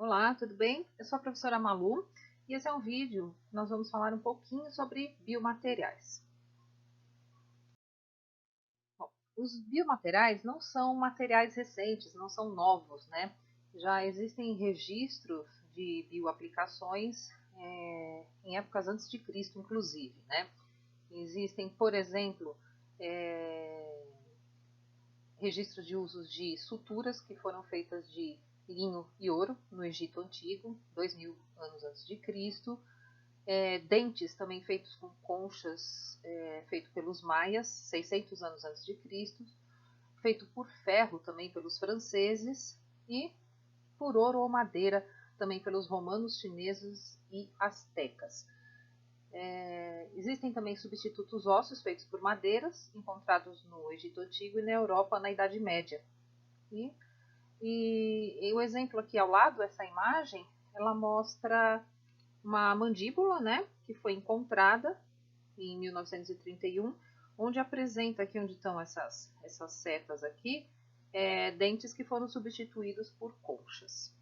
Olá, tudo bem? Eu sou a professora Malu e esse é um vídeo que nós vamos falar um pouquinho sobre biomateriais. Bom, os biomateriais não são materiais recentes, não são novos, né? Já existem registros de bioaplicações em épocas antes de Cristo, inclusive, né? Existem, por exemplo, registros de usos de suturas que foram feitas de linho e ouro no Egito Antigo, 2000 anos antes de Cristo. Dentes também feitos com conchas, feito pelos maias, 600 anos antes de Cristo, feito por ferro também pelos franceses e por ouro ou madeira também pelos romanos, chineses e astecas. Existem também substitutos ósseos feitos por madeiras, encontrados no Egito Antigo e na Europa na Idade Média. E o exemplo aqui ao lado, essa imagem, ela mostra uma mandíbula, né, que foi encontrada em 1931, onde apresenta aqui onde estão essas setas aqui, dentes que foram substituídos por conchas.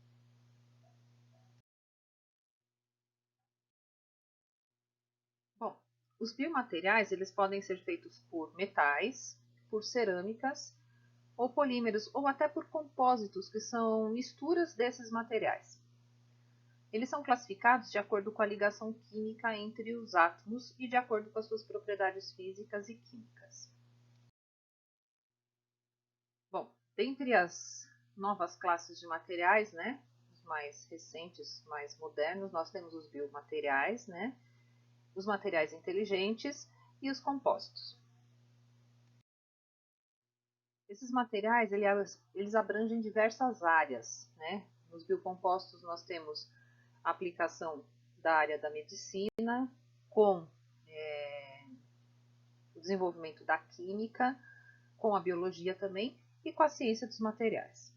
Bom, os biomateriais eles podem ser feitos por metais, por cerâmicas, ou polímeros, ou até por compósitos, que são misturas desses materiais. Eles são classificados de acordo com a ligação química entre os átomos e de acordo com as suas propriedades físicas e químicas. Bom, dentre as novas classes de materiais, né, os mais recentes, mais modernos, nós temos os biomateriais, né, os materiais inteligentes e os compósitos. Esses materiais, eles abrangem diversas áreas, né? Nos biocompostos nós temos a aplicação da área da medicina, com o desenvolvimento da química, com a biologia também e com a ciência dos materiais.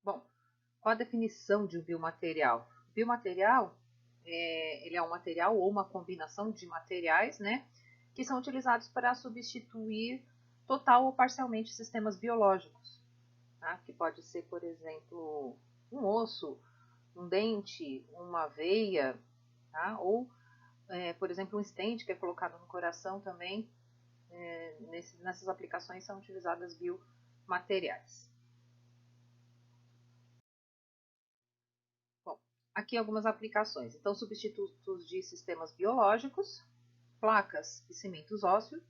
Bom, qual a definição de um biomaterial? Biomaterial ele é um material ou uma combinação de materiais, né, que são utilizados para substituir total ou parcialmente sistemas biológicos, tá? Que pode ser, por exemplo, um osso, um dente, uma veia, tá? Ou, por exemplo, um stent que é colocado no coração também. Nessas aplicações são utilizadas biomateriais. Bom, aqui algumas aplicações. Então, substitutos de sistemas biológicos, placas e cimentos ósseos,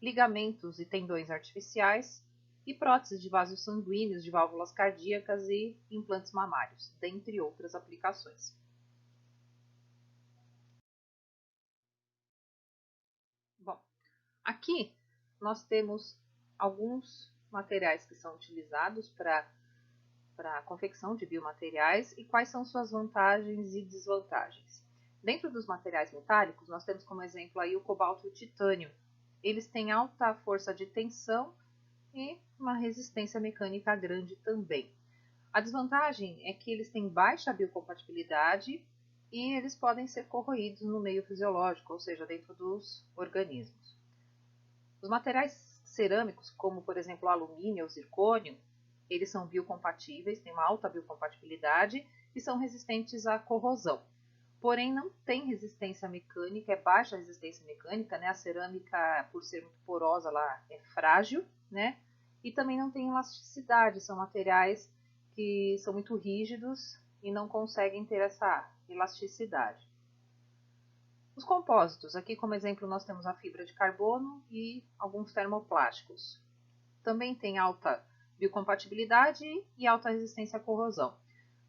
ligamentos e tendões artificiais e próteses de vasos sanguíneos, de válvulas cardíacas e implantes mamários, dentre outras aplicações. Bom, aqui nós temos alguns materiais que são utilizados para a confecção de biomateriais e quais são suas vantagens e desvantagens. Dentro dos materiais metálicos, nós temos como exemplo aí o cobalto e o titânio. Eles têm alta força de tensão e uma resistência mecânica grande também. A desvantagem é que eles têm baixa biocompatibilidade e eles podem ser corroídos no meio fisiológico, ou seja, dentro dos organismos. Os materiais cerâmicos, como por exemplo o alumínio ou zircônio, eles são biocompatíveis, têm uma alta biocompatibilidade e são resistentes à corrosão. Porém, não tem resistência mecânica, é baixa resistência mecânica, né? A cerâmica, por ser muito porosa, ela é frágil, né? E também não tem elasticidade, são materiais que são muito rígidos e não conseguem ter essa elasticidade. Os compósitos, aqui como exemplo nós temos a fibra de carbono e alguns termoplásticos. Também tem alta biocompatibilidade e alta resistência à corrosão,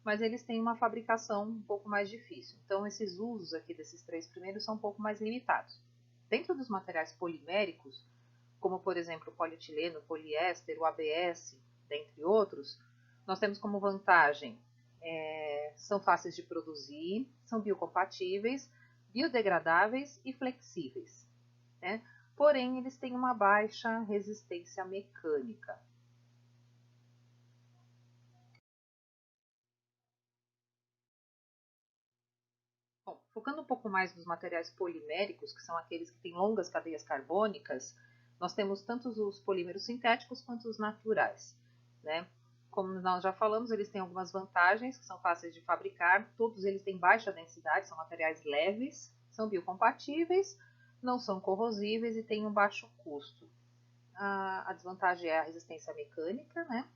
mas eles têm uma fabricação um pouco mais difícil. Então esses usos aqui desses três primeiros são um pouco mais limitados. Dentro dos materiais poliméricos, como por exemplo o polietileno, o poliéster, o ABS, dentre outros, nós temos como vantagem são fáceis de produzir, são biocompatíveis, biodegradáveis e flexíveis, né? Porém, eles têm uma baixa resistência mecânica. Bom, focando um pouco mais nos materiais poliméricos, que são aqueles que têm longas cadeias carbônicas, nós temos tanto os polímeros sintéticos quanto os naturais, né? como nós já falamos, eles têm algumas vantagens, que são fáceis de fabricar, todos eles têm baixa densidade, são materiais leves, são biocompatíveis, não são corrosíveis e têm um baixo custo. A desvantagem é a resistência mecânica, né?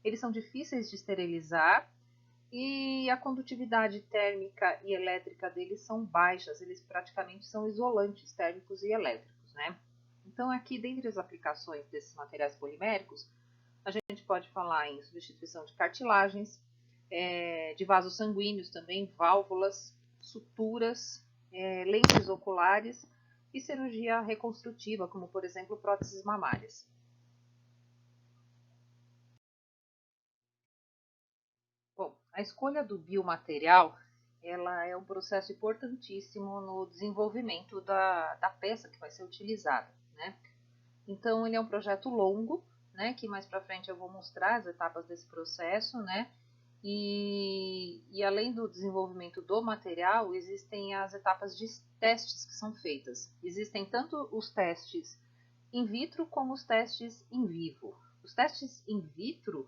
Eles são difíceis de esterilizar e a condutividade térmica e elétrica deles são baixas, eles praticamente são isolantes térmicos e elétricos, né? Então, aqui, dentre as aplicações desses materiais poliméricos, a gente pode falar em substituição de cartilagens, de vasos sanguíneos também, válvulas, suturas, lentes oculares e cirurgia reconstrutiva, como, por exemplo, próteses mamárias. Bom, a escolha do biomaterial ela é um processo importantíssimo no desenvolvimento da peça que vai ser utilizada, né? Então, ele é um projeto longo, né, que mais para frente eu vou mostrar as etapas desse processo, né? E além do desenvolvimento do material, existem as etapas de testes que são feitas. Existem tanto os testes in vitro como os testes in vivo. Os testes in vitro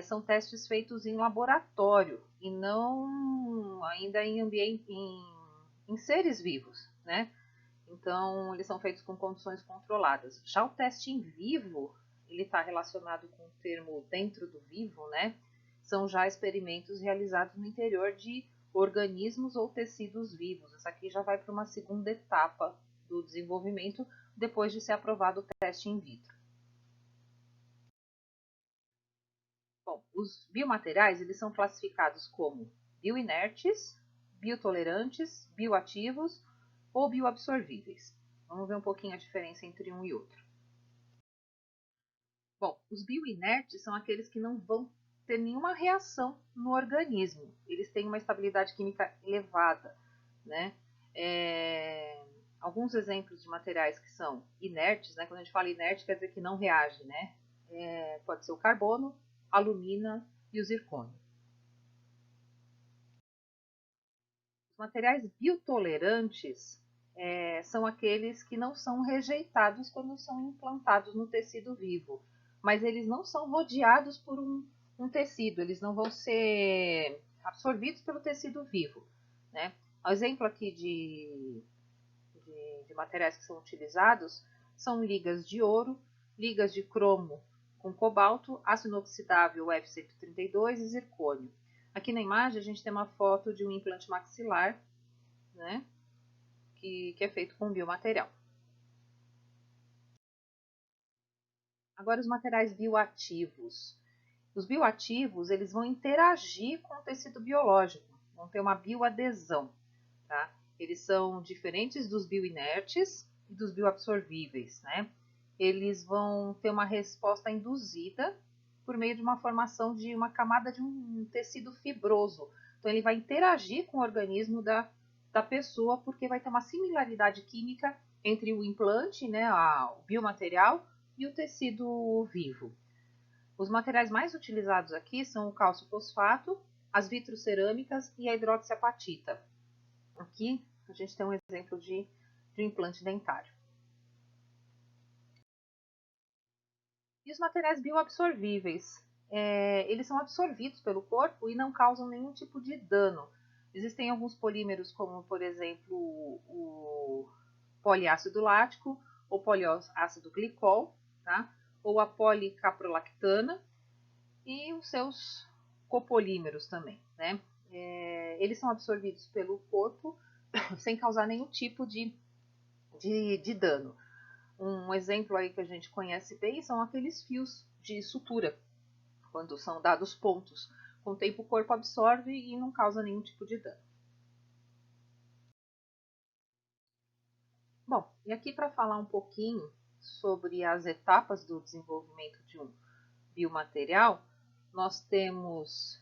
são testes feitos em laboratório e não ainda em ambiente, em seres vivos, né? Então, eles são feitos com condições controladas. Já o teste em vivo, ele está relacionado com o termo dentro do vivo, né? São já experimentos realizados no interior de organismos ou tecidos vivos. Essa aqui já vai para uma segunda etapa do desenvolvimento, depois de ser aprovado o teste in vitro. Bom, os biomateriais eles são classificados como bioinertes, biotolerantes, bioativos ou bioabsorvíveis. Vamos ver um pouquinho a diferença entre um e outro. Bom, os bioinertes são aqueles que não vão ter nenhuma reação no organismo. Eles têm uma estabilidade química elevada, né? Alguns exemplos de materiais que são inertes, né? Quando a gente fala inerte, quer dizer que não reage, né? Pode ser o carbono, a alumina e o zircônio. Os materiais biotolerantes são aqueles que não são rejeitados quando são implantados no tecido vivo, mas eles não são rodeados por um tecido, eles não vão ser absorvidos pelo tecido vivo, né? O exemplo aqui de materiais que são utilizados são ligas de ouro, ligas de cromo com cobalto, aço inoxidável F132 e zircônio. Aqui na imagem a gente tem uma foto de um implante maxilar, né, que é feito com biomaterial. Agora os materiais bioativos. Os bioativos eles vão interagir com o tecido biológico, vão ter uma bioadesão. Tá? Eles são diferentes dos bioinertes e dos bioabsorvíveis, né? Eles vão ter uma resposta induzida por meio de uma formação de uma camada de um tecido fibroso. Então, ele vai interagir com o organismo da pessoa, porque vai ter uma similaridade química entre o implante, né, o biomaterial, e o tecido vivo. Os materiais mais utilizados aqui são o cálcio fosfato, as vitrocerâmicas e a hidroxiapatita. Aqui a gente tem um exemplo de implante dentário. E os materiais bioabsorvíveis? Eles são absorvidos pelo corpo e não causam nenhum tipo de dano. Existem alguns polímeros, como por exemplo o poliácido lático, ou poliácido glicol, tá? Ou a policaprolactana e os seus copolímeros também, né? Eles são absorvidos pelo corpo sem causar nenhum tipo de dano. Um exemplo aí que a gente conhece bem são aqueles fios de sutura, quando são dados pontos. Com o tempo o corpo absorve e não causa nenhum tipo de dano. Bom, e aqui para falar um pouquinho sobre as etapas do desenvolvimento de um biomaterial, nós temos,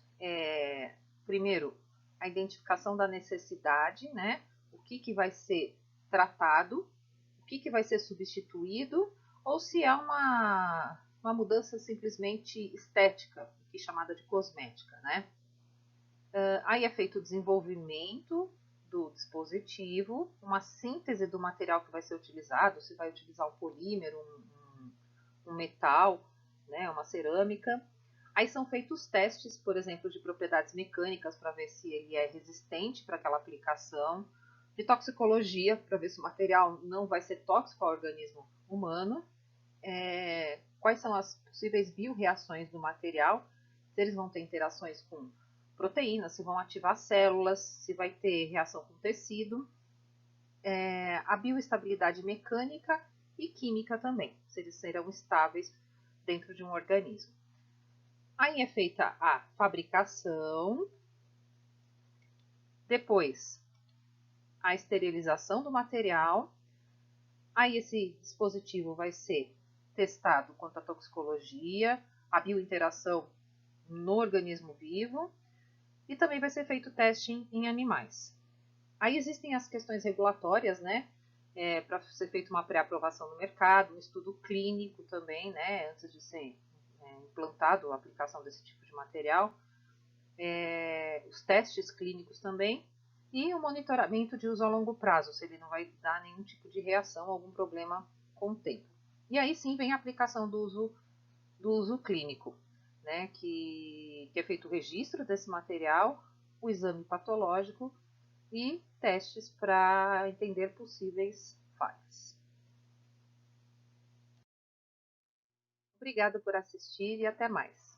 primeiro, a identificação da necessidade, né? O que vai ser tratado, o que vai ser substituído, ou se é uma mudança simplesmente estética, que é chamada de cosmética, né? Aí é feito o desenvolvimento do dispositivo, uma síntese do material que vai ser utilizado, se vai utilizar um polímero, um metal, né, uma cerâmica. Aí são feitos testes, por exemplo, de propriedades mecânicas para ver se ele é resistente para aquela aplicação, de toxicologia para ver se o material não vai ser tóxico ao organismo humano, quais são as possíveis bioreações do material, se eles vão ter interações com proteínas, se vão ativar células, se vai ter reação com tecido, a bioestabilidade mecânica e química também, se eles serão estáveis dentro de um organismo. Aí é feita a fabricação, depois a esterilização do material, aí esse dispositivo vai ser testado quanto à toxicologia, a biointeração no organismo vivo e também vai ser feito teste em animais. Aí existem as questões regulatórias, né? Para ser feita uma pré-aprovação no mercado, um estudo clínico também, né? Antes de ser implantado a aplicação desse tipo de material, os testes clínicos também e o monitoramento de uso a longo prazo, se ele não vai dar nenhum tipo de reação, algum problema com o tempo. E aí sim vem a aplicação do uso clínico, né? Que é feito o registro desse material, o exame patológico e testes para entender possíveis falhas. Obrigada por assistir e até mais.